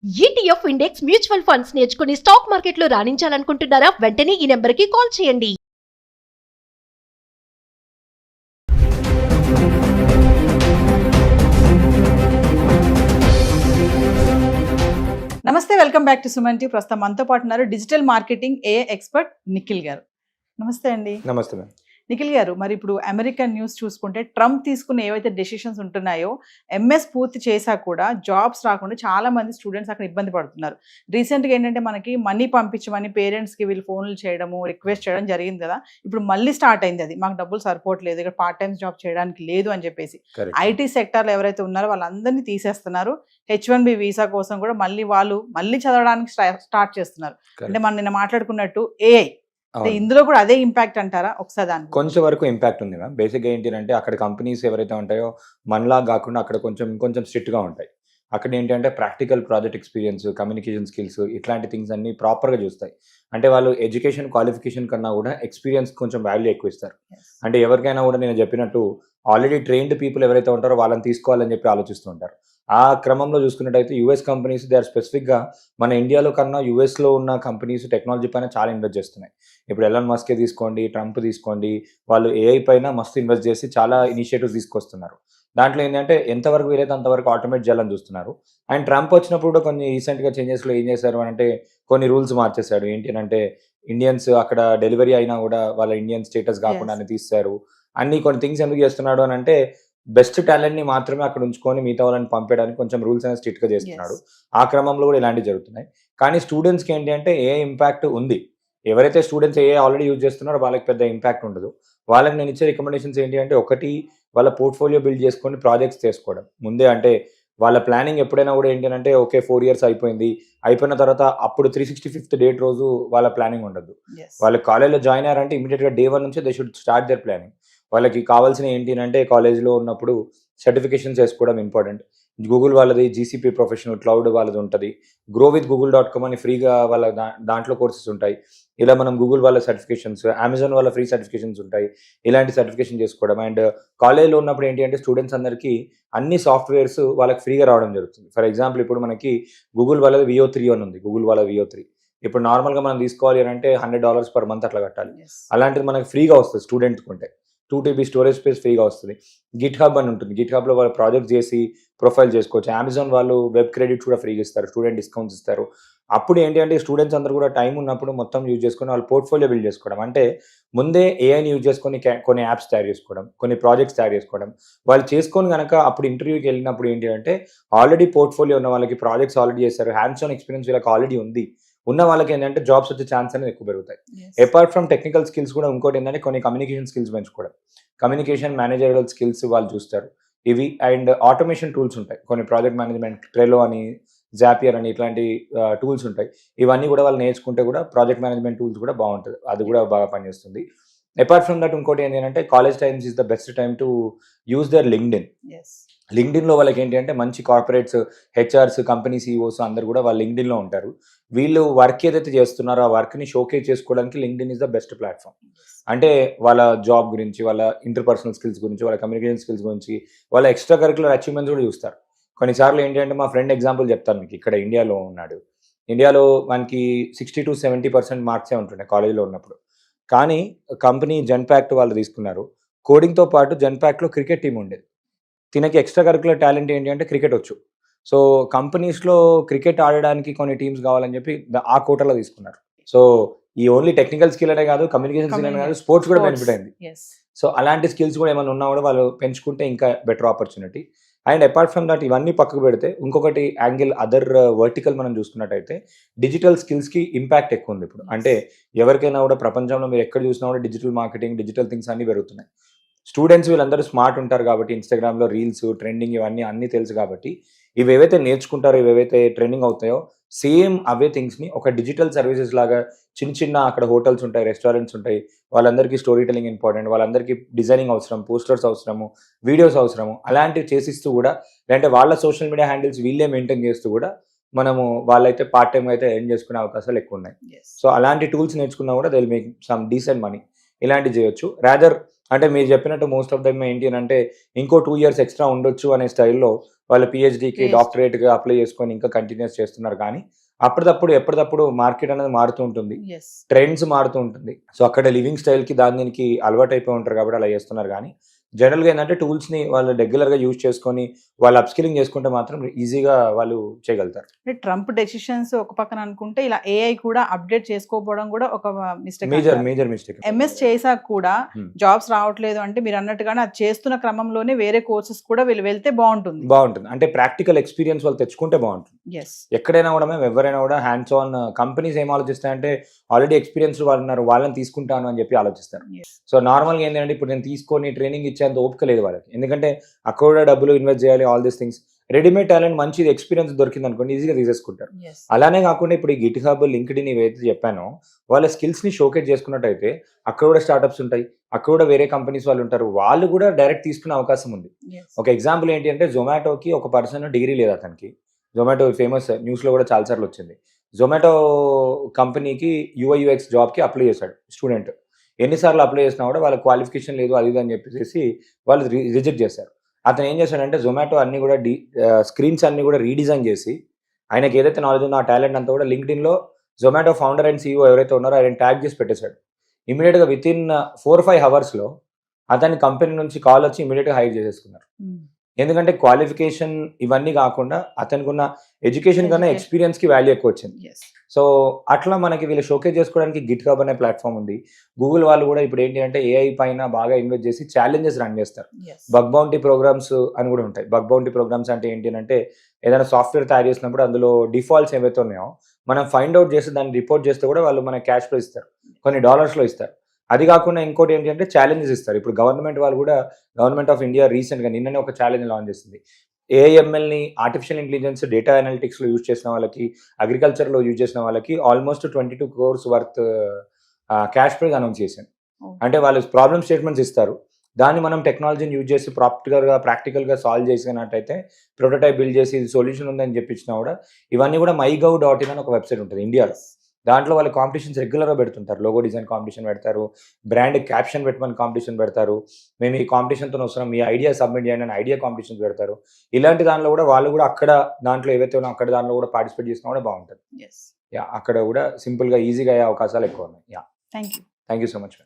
ETF index mutual funds నేర్చుకుని stock మార్కెట్లో రాణించాలనుకుంటున్నారా? వెంటనే ఈ నెంబర్కి కాల్ చేయండి. నమస్తే, welcome back to Suman TV. ప్రస్తుతం మనతో పాటు ఉన్నారు డిజిటల్ మార్కెటింగ్ ఏ ఎక్స్పర్ట్ నిఖిల్ గారు. నమస్తే అండి. నమస్తే మ్యామ్. నిఖిల్ గారు, మరి ఇప్పుడు అమెరికన్ న్యూస్ చూసుకుంటే ట్రంప్ తీసుకున్న ఏవైతే డెసిషన్స్ ఉంటున్నాయో, ఎంఎస్ పూర్తి చేశా కూడా జాబ్స్ రాకుండా చాలా మంది స్టూడెంట్స్ అక్కడ ఇబ్బంది పడుతున్నారు. రీసెంట్గా ఏంటంటే మనకి మనీ పంపించమని పేరెంట్స్కి వీళ్ళు ఫోన్లు చేయడము, రిక్వెస్ట్ చేయడం జరిగింది కదా. ఇప్పుడు మళ్ళీ స్టార్ట్ అయింది అది, మాకు డబ్బులు సరిపోవట్లేదు, ఇక్కడ పార్ట్ టైం జాబ్ చేయడానికి లేదు అని చెప్పేసి ఐటీ సెక్టార్లో ఎవరైతే ఉన్నారో వాళ్ళందరినీ తీసేస్తున్నారు. H1B వీసా కోసం కూడా వాళ్ళు మళ్ళీ చదవడానికి స్టార్ట్ చేస్తున్నారు. అంటే మనం నిన్న మాట్లాడుకున్నట్టు ఏఐ, ఇందులో కూడా అదే ఇంపాక్ట్ అంటారా? ఒకసారి దాని కొంచెం వరకు ఇంపాక్ట్ ఉంది మ్యామ్. బేసిక్గా ఏంటి అంటే అక్కడ కంపెనీస్ ఎవరైతే ఉంటాయో మనలా కాకుండా అక్కడ కొంచెం స్ట్రిక్ట్గా ఉంటాయి. అక్కడ ఏంటంటే practical project experience, communication skills, ఇట్లాంటి థింగ్స్ అన్ని ప్రాపర్గా చూస్తాయి. అంటే వాళ్ళు ఎడ్యుకేషన్ క్వాలిఫికేషన్ కన్నా కూడా ఎక్స్పీరియన్స్ కొంచెం వాల్యూ ఎక్కువ ఇస్తారు. అంటే ఎవరికైనా కూడా నేను చెప్పినట్టు ఆల్రెడీ ట్రైన్డ్ పీపుల్ ఎవరైతే ఉంటారో వాళ్ళని తీసుకోవాలని చెప్పి ఆలోచిస్తూ ఉంటారు. ఆ క్రమంలో చూసుకున్నట్టయితే యూఎస్ కంపెనీస్ దే ఆర్ స్పెసిఫిక్గా మన ఇండియాలో కన్నా యూఎస్లో ఉన్న కంపెనీస్ టెక్నాలజీ పైన చాలా ఇన్వెస్ట్ చేస్తున్నాయి. ఇప్పుడు ఎలాన్ మస్కే తీసుకోండి, ట్రంప్ తీసుకోండి, వాళ్ళు ఏఐ పైన మస్తు ఇన్వెస్ట్ చేసి చాలా ఇనిషియేటివ్స్ తీసుకొస్తున్నారు. దాంట్లో ఏంటంటే ఎంతవరకు వీలైతే అంతవరకు ఆటోమేట్ చేయాలని చూస్తున్నారు. అండ్ ట్రంప్ వచ్చినప్పుడు కూడా కొన్ని రీసెంట్గా చేంజెస్లో ఏం చేశారు అంటే కొన్ని రూల్స్ మార్చేశారు. ఏంటి అంటే ఇండియన్స్ అక్కడ డెలివరీ అయినా కూడా వాళ్ళ ఇండియన్ స్టేటస్ కాకుండా తీస్తారు. కొన్ని థింగ్స్ ఎందుకు చేస్తున్నాడు అని అంటే బెస్ట్ టాలెంట్ని మాత్రమే అక్కడ ఉంచుకొని మిగతా వాళ్ళని పంపేయడానికి కొంచెం రూల్స్ అనేది స్ట్రిక్ట్గా చేస్తున్నాడు. ఆ క్రమంలో కూడా ఇలాంటివి జరుగుతున్నాయి. కానీ స్టూడెంట్స్కి ఏంటి అంటే ఏ ఇంపాక్ట్ ఉంది. ఎవరైతే స్టూడెంట్స్ ఏ ఆల్రెడీ యూజ్ చేస్తున్నారో వాళ్ళకి పెద్ద ఇంపాక్ట్ ఉండదు. వాళ్ళకి నేను ఇచ్చే రికమెండేషన్స్ ఏంటి అంటే, ఒకటి వాళ్ళ పోర్ట్ఫోలియో బిల్డ్ చేసుకొని ప్రాజెక్ట్స్ చేసుకోవడం ముందే. అంటే వాళ్ళ ప్లానింగ్ ఎప్పుడైనా కూడా ఏంటి అంటే ఓకే 4 years అయిపోయిన తర్వాత అప్పుడు 365th డేట్ రోజు వాళ్ళ ప్లానింగ్ ఉండదు. వాళ్ళు కాలేజ్లో జాయిన్ అయ్యారంటే ఇమీడియట్గా day 1 నుంచి they should start their planning. వాళ్ళకి కావాల్సిన ఏంటి అంటే కాలేజ్లో ఉన్నప్పుడు సర్టిఫికేషన్స్ వేసుకోవడం ఇంపార్టెంట్. గూగుల్ వాళ్ళది జీసీపీ ప్రొఫెషనల్ క్లౌడ్ వాళ్ళది ఉంటుంది. growwithgoogle.com అని ఫ్రీగా వాళ్ళ దాంట్లో కోర్సెస్ ఉంటాయి. ఇలా మనం గూగుల్ వాళ్ళ సర్టిఫికేషన్స్, అమెజాన్ వాళ్ళ ఫ్రీ సర్టిఫికేషన్స్ ఉంటాయి. ఇలాంటి సర్టిఫికేషన్ చేసుకోవడం. అండ్ కాలేజ్లో ఉన్నప్పుడు ఏంటి అంటే స్టూడెంట్స్ అందరికీ అన్ని సాఫ్ట్వేర్స్ వాళ్ళకి ఫ్రీగా రావడం జరుగుతుంది. ఫర్ ఎగ్జాంపుల్ ఇప్పుడు మనకి గూగుల్ వాళ్ళది VO3 అని ఉంది. గూగుల్ వాళ్ళ VO3 ఇప్పుడు నార్మల్గా మనం తీసుకోవాలి అంటే $100 per month అట్లా కట్టాలి. అలాంటిది మనకి ఫ్రీగా వస్తుంది స్టూడెంట్కి ఉంటే. 2 TB స్టోరేజ్ స్పేస్ ఫ్రీగా వస్తుంది. గిట్ హబ్ అని ఉంటుంది. గిట్ హబ్లో వాళ్ళు ప్రాజెక్ట్ చేసి ప్రొఫైల్ చేసుకోవచ్చు. అమెజాన్ వాళ్ళు వెబ్ క్రెడిట్స్ కూడా ఫ్రీగా ఇస్తారు, స్టూడెంట్ డిస్కౌంట్స్ ఇస్తారు. అప్పుడు ఏంటి అంటే స్టూడెంట్స్ అందరూ కూడా టైం ఉన్నప్పుడు మొత్తం యూజ్ చేసుకొని వాళ్ళు పోర్ట్ఫోలియో బిల్డ్ చేసుకోవడం. అంటే ముందే ఏఐని యూజ్ చేసుకొని కొన్ని యాప్స్ తయారు చేసుకోవడం, కొన్ని ప్రాజెక్ట్స్ తయారు చేసుకోవడం. వాళ్ళు చేసుకొని కనుక అప్పుడు ఇంటర్వ్యూకి వెళ్ళినప్పుడు ఏంటి అంటే ఆల్రెడీ పోర్ట్ఫోలియో ఉన్న వాళ్ళకి, ప్రాజెక్ట్స్ ఆల్రెడీ చేస్తారు, హ్యాండ్స్ ఆన్ ఎక్స్పీరియన్స్ వీళ్ళకి ఆల్రెడీ ఉంది. ఉన్న వాళ్ళకి ఏంటంటే జాబ్స్ వచ్చే ఛాన్స్ అనేది ఎక్కువ పెరుగుతాయి. అపార్ట్ ఫ్రమ్ టెక్నికల్ స్కిల్స్ కూడా ఇంకోటి ఏంటంటే కొన్ని కమ్యూనికేషన్ స్కిల్స్ పెంచుకోవడం. కమ్యూనికేషన్, మేనేజరల్ స్కిల్స్ వాళ్ళు చూస్తారు ఇవి. అండ్ ఆటోమేషన్ టూల్స్ ఉంటాయి కొన్ని, ప్రాజెక్ట్ మేనేజ్మెంట్, ట్రెలో అని, జాపియర్ అని, ఇట్లాంటి టూల్స్ ఉంటాయి. ఇవన్నీ కూడా వాళ్ళు నేర్చుకుంటే కూడా ప్రాజెక్ట్ మేనేజ్మెంట్ టూల్స్ కూడా బాగుంటుంది, అది కూడా బాగా పనిచేస్తుంది. అపార్ట్ ఫ్రమ్ దట్ ఇంకోటి ఏంటంటే college times is the best time to use their లింక్డ్ఇన్లో వాళ్ళకి ఏంటి అంటే మంచి కార్పొరేట్స్, హెచ్ఆర్స్, కంపెనీ CEOs అందరు కూడా వాళ్ళు లింక్డ్ఇన్లో ఉంటారు. వీళ్ళు వర్క్ ఏదైతే చేస్తున్నారో ఆ వర్క్ని షోకేస్ చేసుకోవడానికి LinkedIn is the best platform. అంటే వాళ్ళ జాబ్ గురించి, వాళ్ళ ఇంటర్పర్సనల్ స్కిల్స్ గురించి, వాళ్ళ కమ్యూనికేషన్ స్కిల్స్ గురించి, వాళ్ళ ఎక్స్ట్రా కరికులర్ అచీవ్మెంట్స్ కూడా చూస్తారు. కొన్నిసార్లు ఏంటి అంటే మా ఫ్రెండ్ ఎగ్జాంపుల్ చెప్తాను మీకు. ఇక్కడ ఇండియాలో ఉన్నాడు. ఇండియాలో మనకి 60 to 70% మార్క్సే ఉంటుండే కాలేజీలో ఉన్నప్పుడు. కానీ కంపెనీ జెన్పాక్ట్ వాళ్ళు తీసుకున్నారు. కోడింగ్తో పాటు జెన్పాక్ట్లో క్రికెట్ టీం ఉండేది. తినకి ఎక్స్ట్రా కరికులర్ టాలెంట్ ఏంటి అంటే క్రికెట్ వచ్చు. సో కంపెనీస్లో క్రికెట్ ఆడడానికి కొన్ని టీమ్స్ కావాలని చెప్పి ఆ కోటాలో తీసుకున్నారు. సో ఈ ఓన్లీ టెక్నికల్ స్కిల్ అనే కాదు, కమ్యూనికేషన్ స్కిల్ అనే కాదు, స్పోర్ట్స్ కూడా బెనిఫిట్ అయింది. సో అలాంటి స్కిల్స్ కూడా ఏమైనా ఉన్నా కూడా వాళ్ళు పెంచుకుంటే ఇంకా better opportunity. And apart from that ఇవన్నీ పక్కకు పెడితే ఇంకొకటి యాంగిల్, అదర్ వర్టికల్ మనం చూసుకున్నట్టయితే డిజిటల్ స్కిల్స్కి ఇంపాక్ట్ ఎక్కువ ఉంది ఇప్పుడు. అంటే ఎవరికైనా కూడా ప్రపంచంలో మీరు ఎక్కడ చూసినా కూడా డిజిటల్ మార్కెటింగ్, డిజిటల్ థింగ్స్ అన్నీ పెరుగుతున్నాయి. స్టూడెంట్స్ వీళ్ళందరూ స్మార్ట్ ఉంటారు కాబట్టి ఇన్స్టాగ్రామ్లో రీల్స్, ట్రెండింగ్ ఇవన్నీ అన్నీ తెలుసు కాబట్టి ఇవి ఏవైతే నేర్చుకుంటారో, ఇవేవైతే ట్రెండింగ్ అవుతాయో సేమ్ అవే థింగ్స్ని ఒక డిజిటల్ సర్వీసెస్ లాగా చిన్న అక్కడ హోటల్స్ ఉంటాయి, రెస్టారెంట్స్ ఉంటాయి, వాళ్ళందరికీ స్టోరీ టెలింగ్ ఇంపార్టెంట్, వాళ్ళందరికీ డిజైనింగ్ అవసరం, పోస్టర్స్ అవసరము, వీడియోస్ అవసరము, అలాంటివి చేసిస్తూ కూడా, లేదంటే వాళ్ళ సోషల్ మీడియా హ్యాండిల్స్ వీళ్ళే మెయింటైన్ చేస్తూ కూడా మనము వాళ్ళైతే పార్ట్ టైం అయితే ఎర్న్ చేసుకునే అవకాశాలు ఎక్కువ ఉన్నాయి. సో అలాంటి టూల్స్ నేర్చుకున్నా కూడా they will make some decent money. ఇలాంటివి చేయొచ్చు. రాదర్ అంటే మీరు చెప్పినట్టు మోస్ట్ ఆఫ్ దమ్ ఏంటి అని అంటే ఇంకో 2 years ఎక్స్ట్రా ఉండొచ్చు అనే స్టైల్లో వాళ్ళ పిహెచ్డికి PhD. డాక్టరేట్గా అప్లై చేసుకొని ఇంకా కంటిన్యూస్ చేస్తున్నారు. కానీ ఎప్పటికప్పుడు మార్కెట్ అనేది మారుతూ ఉంటుంది, ఎస్ ట్రెండ్స్ మారుతూ ఉంటుంది. సో అక్కడ లివింగ్ స్టైల్కి దీనికి అలవాటు అయిపోయి ఉంటారు కాబట్టి అలా చేస్తున్నారు. కానీ జనరల్గా ఏంటంటే టూల్స్ని వాళ్ళు రెగ్యులర్గా యూజ్ చేసుకొని వాళ్ళు అప్స్కిలింగ్ చేసుకుంటే మాత్రం ఈజీగా వాళ్ళు చేయగలుగుతారు. అంటే ట్రంప్ డెసిషన్స్ ఒక పక్కన అనుకుంటే ఇలా ఏఐ కూడా అప్డేట్ చేసుకోకపోవడం కూడా ఒక మిస్టేక్. Major mistake. ఎంఎస్ చేసాక కూడా Hmm. జాబ్స్ రావట్లేదు అంటే మీరు అన్నట్టుగానే అది చేస్తున్న క్రమంలోనే వేరే కోర్సెస్ కూడా వీళ్ళు వెళ్తే బాగుంటుంది. అంటే ప్రాక్టికల్ ఎక్స్పీరియన్స్ వాళ్ళు తెచ్చుకుంటే బాగుంటుంది. ఎస్ ఎక్కడైనా కూడా మేము ఎవరైనా కూడా హ్యాండ్స్ ఆన్ కంపెనీస్ ఏం ఆలోచిస్తాయంటే ఆల్రెడీ ఎక్స్పీరియన్స్ వాళ్ళు ఉన్నారు, వాళ్ళని తీసుకుంటాను అని చెప్పి ఆలోచిస్తారు. సో నార్మల్గా ఏంటంటే ఇప్పుడు నేను తీసుకొని ట్రైనింగ్ ఇచ్చేంత ఓపిక లేదు వాళ్ళకి, ఎందుకంటే అక్కడ కూడా డబ్బులు ఇన్వెస్ట్ చేయాలి, all these things. Readymade talent మంచి ఎక్స్పీరియన్స్ దొరికింది అనుకోండి ఈజీగా తీసేసుకుంటారు. అలానే కాకుండా ఇప్పుడు ఈ గిట్ హబ్, లింక్డ్ఇన్ ఏవైతే చెప్పానో వాళ్ళ స్కిల్స్ని షోకేజ్ చేసుకున్నట్టయితే అక్కడ కూడా స్టార్టప్స్ ఉంటాయి, అక్కడ కూడా వేరే కంపెనీస్ వాళ్ళు ఉంటారు, వాళ్ళు కూడా డైరెక్ట్ తీసుకునే అవకాశం ఉంది. ఒక ఎగ్జాంపుల్ ఏంటి అంటే జొమాటోకి ఒక పర్సన్ డిగ్రీ లేదు అతనికి. జొమాటో ఫేమస్, న్యూస్లో కూడా చాలాసార్లు వచ్చింది. జొమాటో కంపెనీకి యూఐ/యూఎక్స్ జాబ్కి అప్లై చేశాడు స్టూడెంట్. ఎన్నిసార్లు అప్లై చేసినా కూడా వాళ్ళ క్వాలిఫికేషన్ లేదు అది ఇది అని చెప్పేసి వాళ్ళు రిజెక్ట్ చేశారు. అతను ఏం చేశాడంటే జొమాటో అన్ని కూడా స్క్రీన్స్ అన్ని కూడా రీడిజైన్ చేసి ఆయనకి ఏదైతే నాలెడ్జ్ ఉందో ఆ టాలెంట్ అంతా కూడా లింక్డ్ఇన్లో జొమాటో ఫౌండర్ అండ్ CEO ఎవరైతే ఉన్నారో ఆయన ట్యాగ్ చేసి పెట్టేశాడు. ఇమీడియట్గా వితిన్ 4-5 అవర్స్లో అతని కంపెనీ నుంచి కాల్ వచ్చి ఇమీడియట్గా హైర్ చేసేసుకున్నారు. ఎందుకంటే క్వాలిఫికేషన్ ఇవన్నీ కాకుండా అతనికి ఉన్న ఎడ్యుకేషన్ కన్నా ఎక్స్పీరియన్స్కి వాల్యూ ఎక్కువ వచ్చింది. సో అట్లా మనకి వీళ్ళు షోకేజ్ చేసుకోవడానికి గిట్ హబ్ అనే ప్లాట్ఫామ్ ఉంది. గూగుల్ వాళ్ళు కూడా ఇప్పుడు ఏంటి అంటే ఏఐ పైన బాగా ఇన్వెస్ట్ చేసి ఛాలెంజెస్ రన్ చేస్తారు. బగ్ బౌంటీ ప్రోగ్రామ్స్ అని కూడా ఉంటాయి. బగ్ బౌంటీ ప్రోగ్రామ్స్ అంటే ఏంటి అంటే ఏదైనా సాఫ్ట్వేర్ తయారు చేసినప్పుడు అందులో డిఫాల్ట్స్ ఏవైతే ఉన్నాయో మనం ఫైండ్ అవుట్ చేసి దాన్ని రిపోర్ట్ చేస్తే కూడా వాళ్ళు మన క్యాష్లో ఇస్తారు, కొన్ని డాలర్స్లో ఇస్తారు. అది కాకుండా ఇంకోటి ఏంటి అంటే ఛాలెంజెస్ ఇస్తారు. ఇప్పుడు గవర్నమెంట్ వాళ్ళు కూడా, గవర్నమెంట్ ఆఫ్ ఇండియా రీసెంట్గా నిన్ననే ఒక ఛాలెంజ్ లాంచ్ చేసింది. ఏఐఎంఎల్ని ఆర్టిఫిషియల్ ఇంటెలిజెన్స్ డేటా అనలిటిక్స్లో యూజ్ చేసిన వాళ్ళకి, అగ్రికల్చర్లో యూజ్ చేసిన వాళ్ళకి almost 22 crores worth cash prize announce చేశాను. అంటే వాళ్ళు ప్రాబ్లమ్ స్టేట్మెంట్స్ ఇస్తారు, దాన్ని మనం టెక్నాలజీని యూజ్ చేసి ప్రాక్టికల్గా సాల్వ్ చేసినట్టయితే ప్రోటోటైప్ బిల్డ్ చేసి ఇది సొల్యూషన్ ఉందని చెప్పించినా కూడా ఇవన్నీ కూడా mygov.in అని ఒక వెబ్సైట్ ఉంటుంది ఇండియాలో. దాంట్లో వాళ్ళు కాంపిటీషన్స్ రెగ్యులర్గా పెడుతుంటారు. లోగో డిజైన్ కాంపిటీషన్ పెడతారు, బ్రాండ్ క్యాప్షన్ పెట్టమని కాంపిటీషన్ పెడతారు, మేము ఈ కాంపిటీషన్తో వస్తున్నాం మీ ఐడియా సబ్మిట్ చేయండి అని ఐడియా కాంపిటీషన్స్ పెడతారు. ఇలాంటి దాంట్లో కూడా వాళ్ళు కూడా అక్కడ దాంట్లో ఏవైతే ఉన్నా అక్కడ దాంట్లో కూడా పార్టిసిపేట్ చేసినా కూడా బాగుంటుంది. అక్కడ కూడా సింపుల్గా ఈజీగా అయ్యే అవకాశాలు ఎక్కువ ఉన్నాయి. Thank you thank you so much.